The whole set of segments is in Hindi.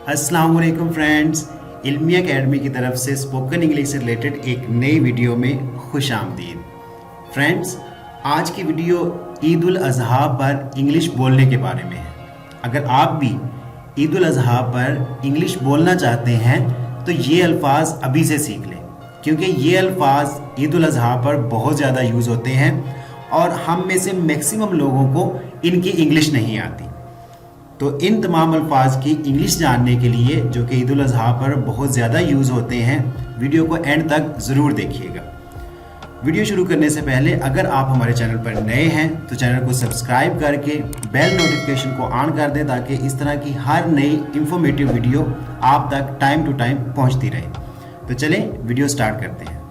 अस्सलाम वालेकुम फ्रेंड्स, इल्मी एकेडमी की तरफ से स्पोकन इंग्लिश से रिलेटेड एक नई वीडियो में खुश आमदीद। फ्रेंड्स, आज की वीडियो ईद उल अज़हा पर इंग्लिश बोलने के बारे में है। अगर आप भी ईद उल अज़हा पर इंग्लिश बोलना चाहते हैं तो ये अल्फाज अभी से सीख लें, क्योंकि ये अल्फाज ईद उल अज़हा पर बहुत ज़्यादा यूज़ होते हैं और हम में से मैक्सिमम लोगों को इनकी इंग्लिश नहीं आती। तो इन तमाम अल्फाज की इंग्लिश जानने के लिए, जो कि ईद उल अज़हा पर बहुत ज़्यादा यूज़ होते हैं, वीडियो को एंड तक ज़रूर देखिएगा। वीडियो शुरू करने से पहले अगर आप हमारे चैनल पर नए हैं तो चैनल को सब्सक्राइब करके बेल नोटिफिकेशन को ऑन कर दें, ताकि इस तरह की हर नई इंफॉर्मेटिव वीडियो आप तक टाइम टू टाइम पहुँचती रहे। तो चलें वीडियो स्टार्ट करते हैं।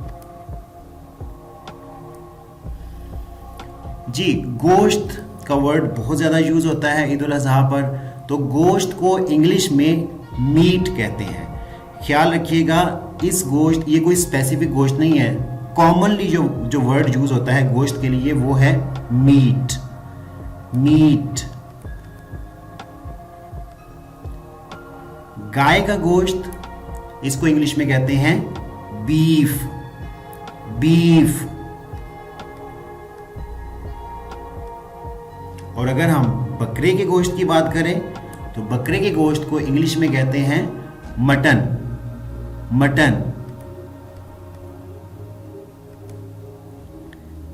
जी, गोश्त का वर्ड बहुत ज़्यादा यूज़ होता है ईद उल अज़हा पर। तो गोश्त को इंग्लिश में मीट कहते हैं। ख्याल रखिएगा, इस गोश्त, ये कोई स्पेसिफिक गोश्त नहीं है। कॉमनली जो वर्ड यूज़ होता है गोश्त के लिए वो है मीट। मीट। गाय का गोश्त, इसको इंग्लिश में कहते हैं बीफ। बीफ। और अगर हम बकरे के गोश्त की बात करें तो बकरे के गोश्त को इंग्लिश में कहते हैं मटन। मटन।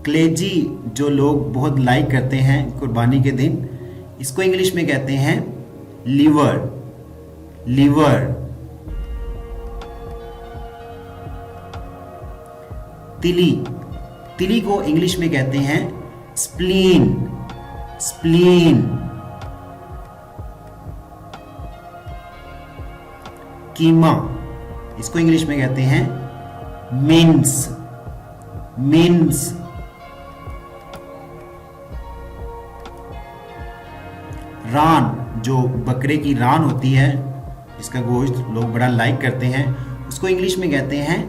कलेजी, जो लोग बहुत लाइक करते हैं कुर्बानी के दिन, इसको इंग्लिश में कहते हैं लीवर। लीवर। तिली। तिली को इंग्लिश में कहते हैं स्प्लीन। स्प्लीन। कीमा, इसको इंग्लिश में कहते हैं मिन्स। मिन्स। रान, जो बकरे की रान होती है, इसका गोश्त लोग बड़ा लाइक करते हैं, उसको इंग्लिश में कहते हैं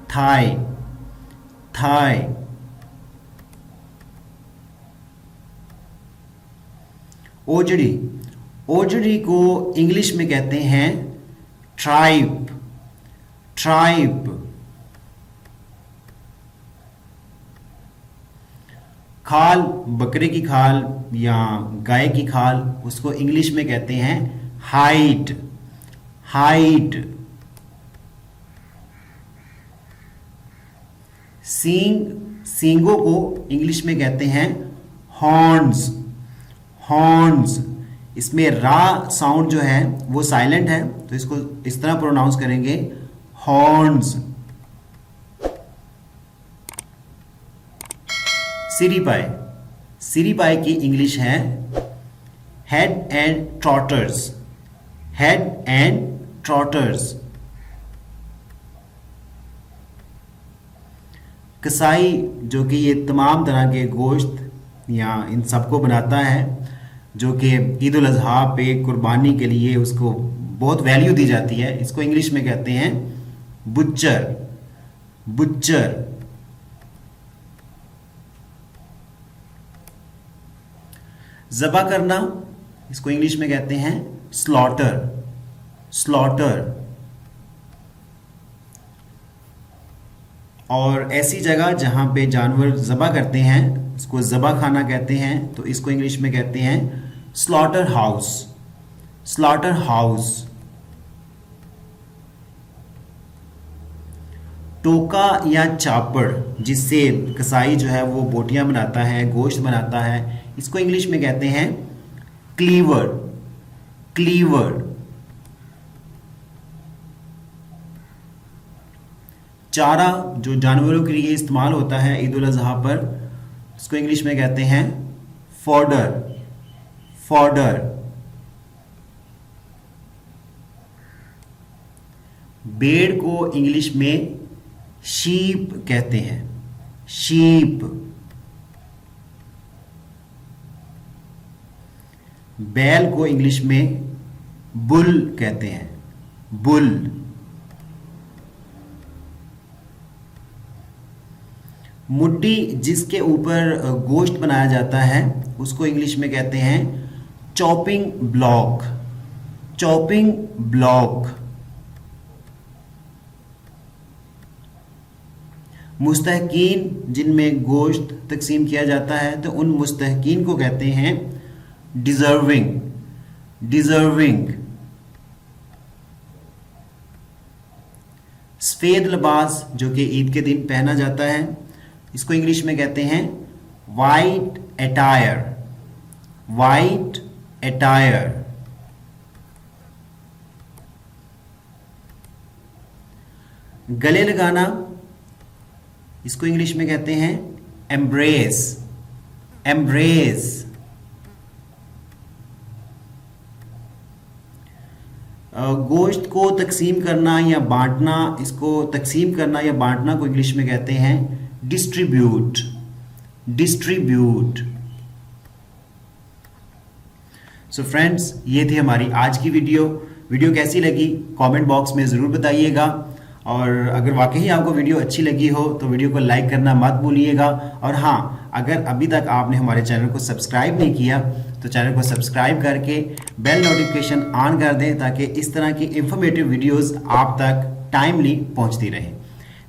थाई। थाई। ओजड़ी। ओजड़ी को इंग्लिश में कहते हैं ट्राइब। ट्राइब। खाल, बकरे की खाल या गाय की खाल, उसको इंग्लिश में कहते हैं हाइड। हाइड। सींग, सींगों को इंग्लिश में कहते हैं हॉर्न्स। हॉर्न्स। इसमें रा साउंड जो है वो साइलेंट है, तो इसको इस तरह प्रोनाउंस करेंगे हॉर्न्स। सिरीपाई। सिरीपाई की इंग्लिश है head and trotters. Head and trotters. कसाई, जो कि ये तमाम तरह के गोश्त या इन सबको बनाता है, जो कि ईद उल अज़हा पे कुर्बानी के लिए उसको बहुत वैल्यू दी जाती है, इसको इंग्लिश में कहते हैं बुच्चर। बुच्चर। ज़बह करना, इसको इंग्लिश में कहते हैं स्लॉटर। स्लॉटर। और ऐसी जगह जहां पे जानवर ज़बह करते हैं उसको ज़बह खाना कहते हैं, तो इसको इंग्लिश में कहते हैं स्लॉटर हाउस। Slaughter house. टोका या चापड़, जिससे कसाई जो है वो बोटियां बनाता है, गोश्त बनाता है, इसको इंग्लिश में कहते हैं क्लीवर। क्लीवर। चारा, जो जानवरों के लिए इस्तेमाल होता है ईद उल अज़हा पर, इसको इंग्लिश में कहते हैं फॉडर। फॉडर। भेड़ को इंग्लिश में शीप कहते हैं। शीप। बैल को इंग्लिश में बुल कहते हैं। बुल। मुट्ठी, जिसके ऊपर गोश्त बनाया जाता है, उसको इंग्लिश में कहते हैं चॉपिंग ब्लॉक। Chopping block. मुस्तहकीन जिनमें गोश्त तकसीम किया जाता है तो उन मुस्तहकीन को कहते हैं डिजर्विंग। डिजर्विंग। सफेद लिबास जो कि ईद के दिन पहना जाता है, इसको इंग्लिश में कहते हैं वाइट एटायर। White attire. गले लगाना, इसको इंग्लिश में कहते हैं एम्ब्रेस। एम्ब्रेस। गोश्त को तकसीम करना या बांटना, इसको तकसीम करना या बांटना को इंग्लिश में कहते हैं डिस्ट्रीब्यूट। डिस्ट्रीब्यूट। सो फ्रेंड्स, ये थी हमारी आज की वीडियो। वीडियो कैसी लगी कमेंट बॉक्स में ज़रूर बताइएगा, और अगर वाकई आपको वीडियो अच्छी लगी हो तो वीडियो को लाइक करना मत भूलिएगा। और हाँ, अगर अभी तक आपने हमारे चैनल को सब्सक्राइब नहीं किया तो चैनल को सब्सक्राइब करके बेल नोटिफिकेशन ऑन कर दें, ताकि इस तरह की इंफॉर्मेटिव वीडियोस आप तक टाइमली पहुंचती रहें।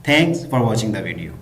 Thanks for watching the video.